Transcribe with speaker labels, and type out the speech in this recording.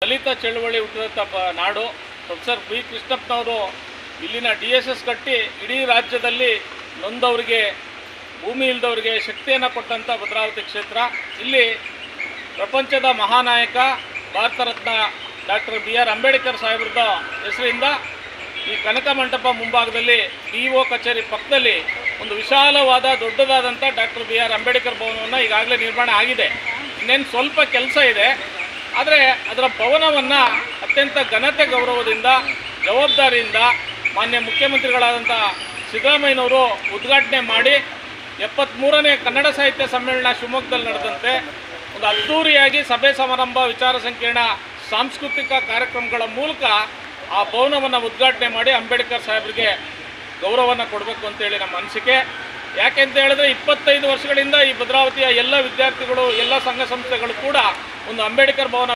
Speaker 1: ದಲಿತ ಚಳುವಳಿ ಹುಟ್ಟಿದಂಥ ನಾಡು. Professor B ಕೃಷ್ಣಪ್ಪನವರು ಇಲ್ಲಿನ DSS ಕಟ್ಟಿ ಇಡೀ ರಾಜ್ಯದಲ್ಲಿ ನೊಂದವರಿಗೆ, ಭೂಮಿ ಇಲ್ಲದವರಿಗೆ ಶಕ್ತಿಯನ್ನು ಕೊಟ್ಟಂಥ ಭದ್ರಾವತಿ ಕ್ಷೇತ್ರ. ಇಲ್ಲಿ ಪ್ರಪಂಚದ ಮಹಾನಾಯಕ ಭಾರತ ರತ್ನ ಡಾಕ್ಟರ್ BR ಅಂಬೇಡ್ಕರ್ ಸಾಹೇಬ್ರದ ಹೆಸರಿಂದ ಈ ಕನಕ ಮಂಟಪ ಮುಂಭಾಗದಲ್ಲಿ DO ಕಚೇರಿ ಪಕ್ಕದಲ್ಲಿ ಒಂದು ವಿಶಾಲವಾದ ದೊಡ್ಡದಾದಂಥ ಡಾಕ್ಟರ್ BR ಅಂಬೇಡ್ಕರ್ ಭವನವನ್ನು ಈಗಾಗಲೇ ನಿರ್ಮಾಣ ಆಗಿದೆ. ಇನ್ನೇನು ಸ್ವಲ್ಪ ಕೆಲಸ ಇದೆ. ಆದರೆ ಅದರ ಭವನವನ್ನು ಅತ್ಯಂತ ಘನತೆ ಗೌರವದಿಂದ, ಜವಾಬ್ದಾರಿಯಿಂದ ಮಾನ್ಯ ಮುಖ್ಯಮಂತ್ರಿಗಳಾದಂಥ ಸಿದ್ದರಾಮಯ್ಯನವರು ಉದ್ಘಾಟನೆ ಮಾಡಿ 73ನೇ ಕನ್ನಡ ಸಾಹಿತ್ಯ ಸಮ್ಮೇಳನ ಶಿವಮೊಗ್ಗದಲ್ಲಿ ನಡೆದಂತೆ ಒಂದು ಅದ್ಧೂರಿಯಾಗಿ ಸಭೆ ಸಮಾರಂಭ, ವಿಚಾರ ಸಂಕಿರಣ, ಸಾಂಸ್ಕೃತಿಕ ಕಾರ್ಯಕ್ರಮಗಳ ಮೂಲಕ ಆ ಭವನವನ್ನು ಉದ್ಘಾಟನೆ ಮಾಡಿ ಅಂಬೇಡ್ಕರ್ ಸಾಹೇಬರಿಗೆ ಗೌರವವನ್ನು ಕೊಡಬೇಕು ಅಂತೇಳಿ ನಮ್ಮ ಅನಿಸಿಕೆ. ಯಾಕೆಂತ ಹೇಳಿದ್ರೆ 25 ವರ್ಷಗಳಿಂದ ಈ ಭದ್ರಾವತಿಯ ಎಲ್ಲ ವಿದ್ಯಾರ್ಥಿಗಳು, ಎಲ್ಲ ಸಂಘ ಸಂಸ್ಥೆಗಳು ಕೂಡ ಒಂದು ಅಂಬೇಡ್ಕರ್ ಭವನ